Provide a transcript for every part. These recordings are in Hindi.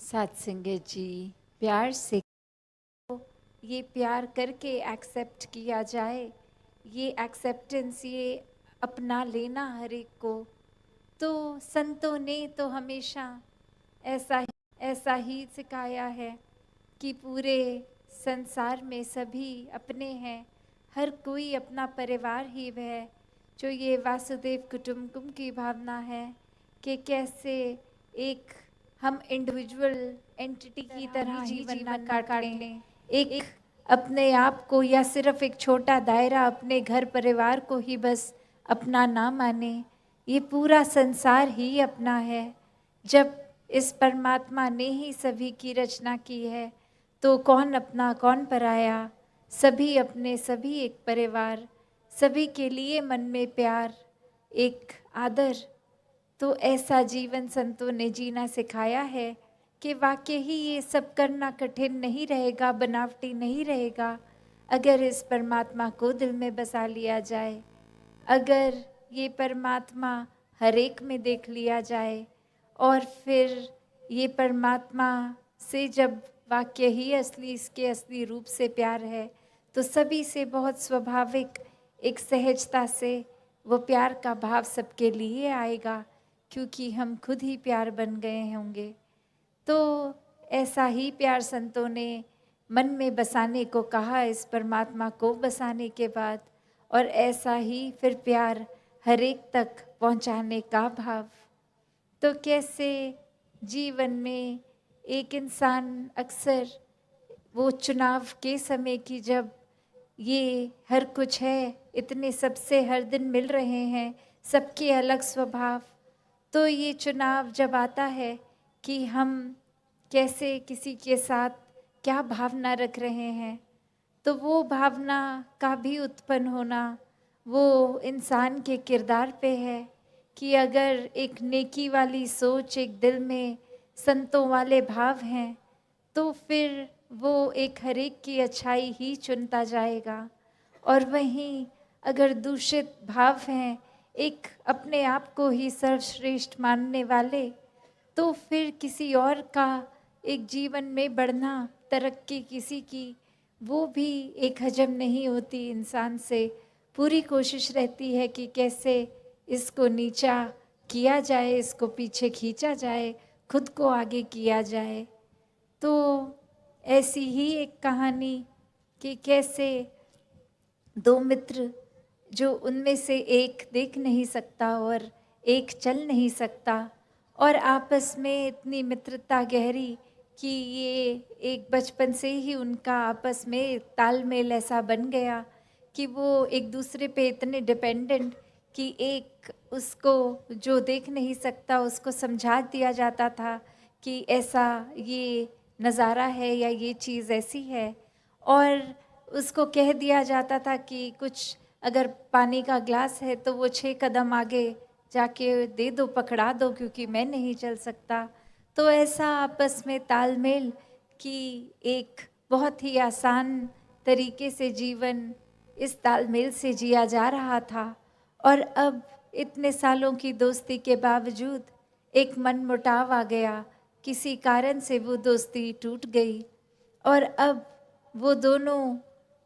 सत्संगत जी, प्यार से ये प्यार करके एक्सेप्ट किया जाए, ये एक्सेप्टेंस, ये अपना लेना हर एक को। तो संतों ने तो हमेशा ऐसा ही सिखाया है कि पूरे संसार में सभी अपने हैं, हर कोई अपना परिवार ही वह, जो ये वासुदेव कुटुंबकम की भावना है कि कैसे एक हम इंडिविजुअल एंटिटी की तरह ही जीवन काट लें, एक अपने आप को या सिर्फ एक छोटा दायरा अपने घर परिवार को ही बस अपना ना माने। ये पूरा संसार ही अपना है। जब इस परमात्मा ने ही सभी की रचना की है तो कौन अपना कौन पराया, सभी अपने सभी एक परिवार, सभी के लिए मन में प्यार, एक आदर। तो ऐसा जीवन संतों ने जीना सिखाया है कि वाकई ही ये सब करना कठिन नहीं रहेगा, बनावटी नहीं रहेगा, अगर इस परमात्मा को दिल में बसा लिया जाए, अगर ये परमात्मा हर एक में देख लिया जाए, और फिर ये परमात्मा से जब वाक्य ही असली, इसके असली रूप से प्यार है, तो सभी से बहुत स्वाभाविक एक सहजता से वो प्यार का भाव सबके लिए आएगा, क्योंकि हम खुद ही प्यार बन गए होंगे। तो ऐसा ही प्यार संतों ने मन में बसाने को कहा इस परमात्मा को बसाने के बाद, और ऐसा ही फिर प्यार हर एक तक पहुंचाने का भाव। तो कैसे जीवन में एक इंसान अक्सर वो चुनाव के समय की, जब ये हर कुछ है, इतने सबसे हर दिन मिल रहे हैं, सबके अलग स्वभाव, तो ये चुनाव जब आता है कि हम कैसे किसी के साथ क्या भावना रख रहे हैं, तो वो भावना का भी उत्पन्न होना वो इंसान के किरदार पे है कि अगर एक नेकी वाली सोच एक दिल में संतों वाले भाव हैं, तो फिर वो एक हर एक की अच्छाई ही चुनता जाएगा। और वहीं अगर दूषित भाव हैं, एक अपने आप को ही सर्वश्रेष्ठ मानने वाले, तो फिर किसी और का एक जीवन में बढ़ना, तरक्की किसी की, वो भी एक हजम नहीं होती इंसान से। पूरी कोशिश रहती है कि कैसे इसको नीचा किया जाए, इसको पीछे खींचा जाए, खुद को आगे किया जाए। तो ऐसी ही एक कहानी कि कैसे दो मित्र, जो उनमें से एक देख नहीं सकता और एक चल नहीं सकता, और आपस में इतनी मित्रता गहरी कि ये एक बचपन से ही उनका आपस में तालमेल ऐसा बन गया कि वो एक दूसरे पे इतने डिपेंडेंट कि एक उसको जो देख नहीं सकता उसको समझा दिया जाता था कि ऐसा ये नज़ारा है या ये चीज़ ऐसी है, और उसको कह दिया जाता था कि कुछ अगर पानी का ग्लास है तो वो 6 कदम आगे जाके दे दो, पकड़ा दो, क्योंकि मैं नहीं चल सकता। तो ऐसा आपस में तालमेल कि एक बहुत ही आसान तरीके से जीवन इस तालमेल से जिया जा रहा था। और अब इतने सालों की दोस्ती के बावजूद एक मनमुटाव आ गया, किसी कारण से वो दोस्ती टूट गई, और अब वो दोनों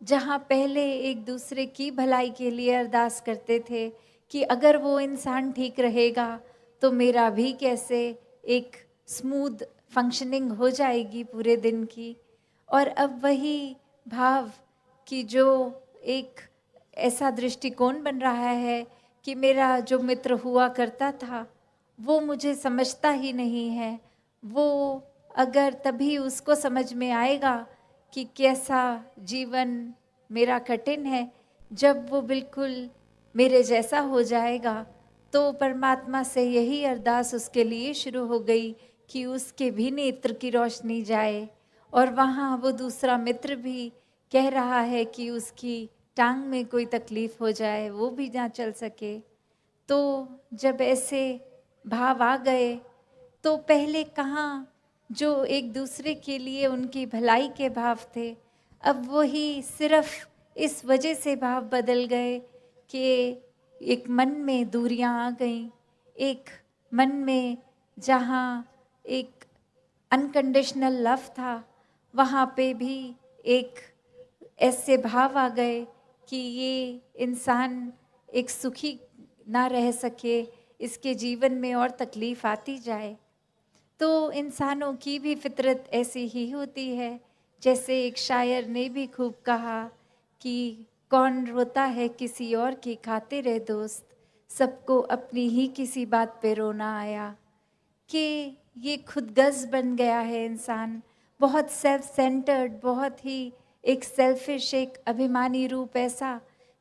जहाँ पहले एक दूसरे की भलाई के लिए अरदास करते थे कि अगर वो इंसान ठीक रहेगा तो मेरा भी कैसे एक स्मूथ फंक्शनिंग हो जाएगी पूरे दिन की, और अब वही भाव कि जो एक ऐसा दृष्टिकोण बन रहा है कि मेरा जो मित्र हुआ करता था वो मुझे समझता ही नहीं है, वो अगर तभी उसको समझ में आएगा कि कैसा जीवन मेरा कठिन है, जब वो बिल्कुल मेरे जैसा हो जाएगा। तो परमात्मा से यही अरदास उसके लिए शुरू हो गई कि उसके भी नेत्र की रोशनी जाए, और वहाँ वो दूसरा मित्र भी कह रहा है कि उसकी टांग में कोई तकलीफ हो जाए, वो भी ना चल सके। तो जब ऐसे भाव आ गए तो पहले कहाँ जो एक दूसरे के लिए उनकी भलाई के भाव थे, अब वही सिर्फ इस वजह से भाव बदल गए कि एक मन में दूरियां आ गईं, एक मन में जहाँ एक अनकंडीशनल लव था, वहाँ पे भी एक ऐसे भाव आ गए कि ये इंसान एक सुखी ना रह सके, इसके जीवन में और तकलीफ आती जाए। तो इंसानों की भी फितरत ऐसी ही होती है। जैसे एक शायर ने भी खूब कहा कि कौन रोता है किसी और की खातिर है दोस्त, सबको अपनी ही किसी बात पे रोना आया। कि ये खुदगर्ज बन गया है इंसान, बहुत सेल्फ सेंटर्ड, बहुत ही एक सेल्फिश, एक अभिमानी रूप ऐसा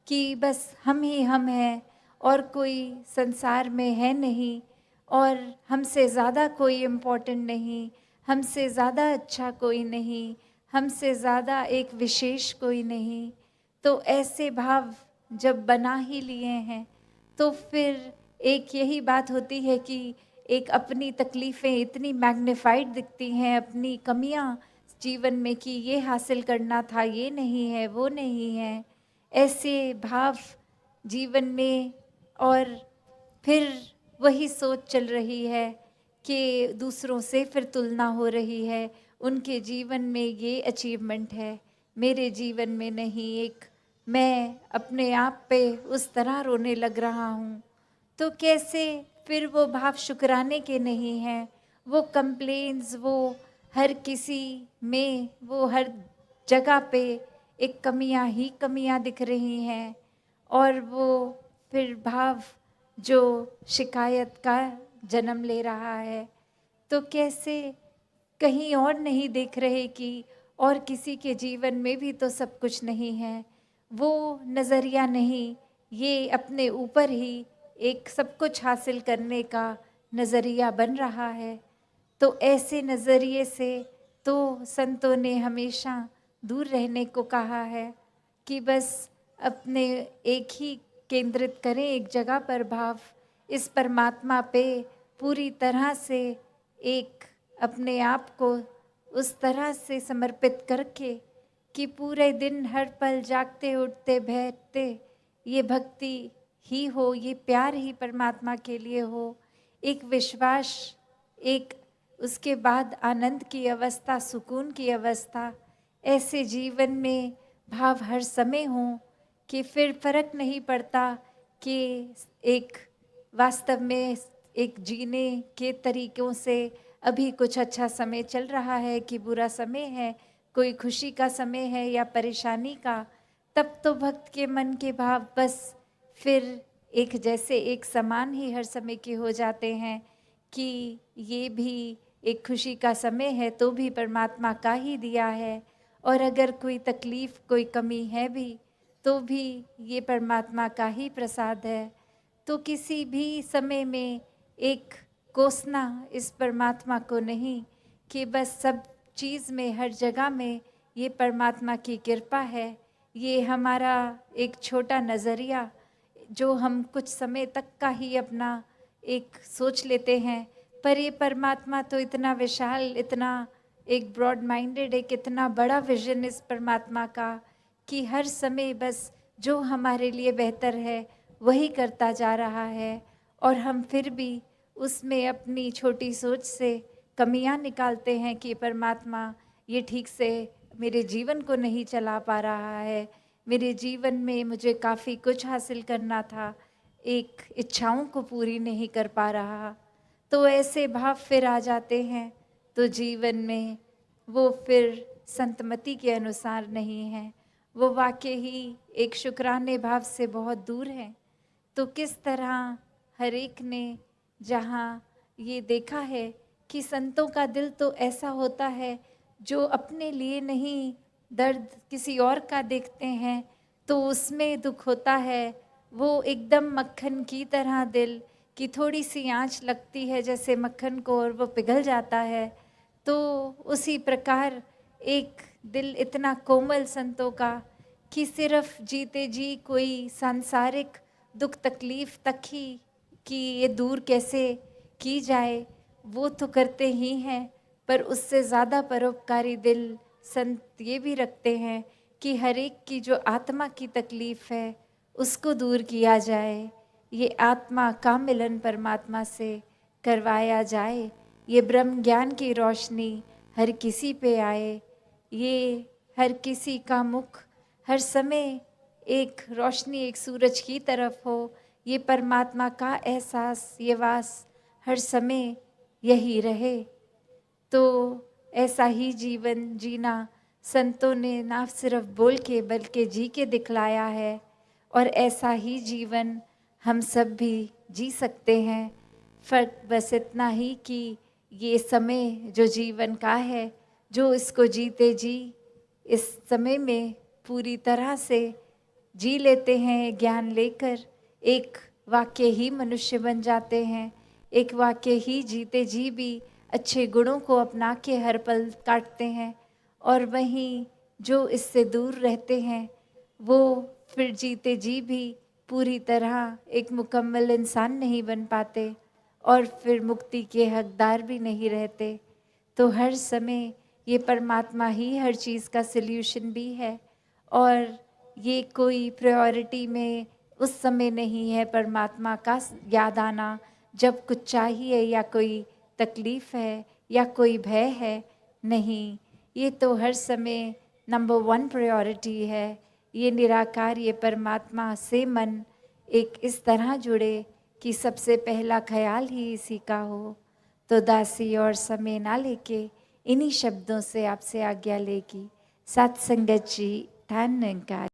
कि बस हम ही हम हैं और कोई संसार में है नहीं, और हमसे ज़्यादा कोई इम्पोर्टेंट नहीं, हमसे ज़्यादा अच्छा कोई नहीं, हमसे ज़्यादा एक विशेष कोई नहीं। तो ऐसे भाव जब बना ही लिए हैं तो फिर एक यही बात होती है कि एक अपनी तकलीफ़ें इतनी मैग्नीफाइड दिखती हैं, अपनी कमियां जीवन में कि ये हासिल करना था, ये नहीं है, वो नहीं है, ऐसे भाव जीवन में। और फिर वही सोच चल रही है कि दूसरों से फिर तुलना हो रही है, उनके जीवन में ये अचीवमेंट है, मेरे जीवन में नहीं। एक मैं अपने आप पे उस तरह रोने लग रहा हूँ। तो कैसे फिर वो भाव शुक्राने के नहीं हैं, वो कंप्लेन्स, वो हर किसी में, वो हर जगह पे एक कमियां ही कमियां दिख रही हैं। और वो फिर भाव जो शिकायत का जन्म ले रहा है। तो कैसे कहीं और नहीं देख रहे कि और किसी के जीवन में भी तो सब कुछ नहीं है, वो नज़रिया नहीं, ये अपने ऊपर ही एक सब कुछ हासिल करने का नज़रिया बन रहा है। तो ऐसे नज़रिए से तो संतों ने हमेशा दूर रहने को कहा है कि बस अपने एक ही केंद्रित करें एक जगह पर भाव, इस परमात्मा पे पूरी तरह से एक अपने आप को उस तरह से समर्पित करके कि पूरे दिन हर पल जागते उठते बैठते ये भक्ति ही हो, ये प्यार ही परमात्मा के लिए हो, एक विश्वास, एक उसके बाद आनंद की अवस्था, सुकून की अवस्था, ऐसे जीवन में भाव हर समय हो कि फिर फर्क नहीं पड़ता कि एक वास्तव में एक जीने के तरीक़ों से अभी कुछ अच्छा समय चल रहा है कि बुरा समय है, कोई खुशी का समय है या परेशानी का। तब तो भक्त के मन के भाव बस फिर एक जैसे एक समान ही हर समय के हो जाते हैं कि ये भी एक खुशी का समय है तो भी परमात्मा का ही दिया है, और अगर कोई तकलीफ़, कोई कमी है भी तो भी ये परमात्मा का ही प्रसाद है। तो किसी भी समय में एक कोसना इस परमात्मा को नहीं कि बस सब चीज़ में, हर जगह में ये परमात्मा की कृपा है। ये हमारा एक छोटा नज़रिया जो हम कुछ समय तक का ही अपना एक सोच लेते हैं, पर ये परमात्मा तो इतना विशाल, इतना एक ब्रॉड माइंडेड, एक इतना बड़ा विजन इस परमात्मा का कि हर समय बस जो हमारे लिए बेहतर है वही करता जा रहा है। और हम फिर भी उसमें अपनी छोटी सोच से कमियां निकालते हैं कि परमात्मा ये ठीक से मेरे जीवन को नहीं चला पा रहा है, मेरे जीवन में मुझे काफ़ी कुछ हासिल करना था, एक इच्छाओं को पूरी नहीं कर पा रहा। तो ऐसे भाव फिर आ जाते हैं तो जीवन में वो फिर संतमति के अनुसार नहीं है, वो वाकई ही एक शुक्राने भाव से बहुत दूर है। तो किस तरह हर एक ने जहाँ ये देखा है कि संतों का दिल तो ऐसा होता है जो अपने लिए नहीं, दर्द किसी और का देखते हैं तो उसमें दुख होता है। वो एकदम मक्खन की तरह दिल कि थोड़ी सी आंच लगती है जैसे मक्खन को और वो पिघल जाता है। तो उसी प्रकार एक दिल इतना कोमल संतों का कि सिर्फ जीते जी कोई सांसारिक दुख तकलीफ तक ही कि ये दूर कैसे की जाए वो तो करते ही हैं, पर उससे ज़्यादा परोपकारी दिल संत ये भी रखते हैं कि हर एक की जो आत्मा की तकलीफ़ है उसको दूर किया जाए, ये आत्मा का मिलन परमात्मा से करवाया जाए। ये ब्रह्म ज्ञान की रोशनी हर किसी पे आए, ये हर किसी का मुख हर समय एक रोशनी, एक सूरज की तरफ हो, ये परमात्मा का एहसास, ये वास हर समय यही रहे। तो ऐसा ही जीवन जीना संतों ने ना सिर्फ बोल के बल्कि जी के दिखलाया है, और ऐसा ही जीवन हम सब भी जी सकते हैं। फर्क बस इतना ही कि ये समय जो जीवन का है, जो इसको जीते जी इस समय में पूरी तरह से जी लेते हैं, ज्ञान लेकर एक वाक्य ही मनुष्य बन जाते हैं, एक वाक्य ही जीते जी भी अच्छे गुणों को अपना के हर पल काटते हैं। और वहीं जो इससे दूर रहते हैं वो फिर जीते जी भी पूरी तरह एक मुकम्मल इंसान नहीं बन पाते और फिर मुक्ति के हकदार भी नहीं रहते। तो हर समय ये परमात्मा ही हर चीज़ का सल्यूशन भी है, और ये कोई प्रायोरिटी में उस समय नहीं है परमात्मा का याद आना जब कुछ चाहिए या कोई तकलीफ़ है या कोई भय है। नहीं, ये तो हर समय नंबर 1 प्रायोरिटी है। ये निराकार, ये परमात्मा से मन एक इस तरह जुड़े कि सबसे पहला ख्याल ही इसी का हो। तो दासी और समय ना लेके इन्हीं शब्दों से आपसे आज्ञा लेगी। सत्संगत जी, धन्यवाद।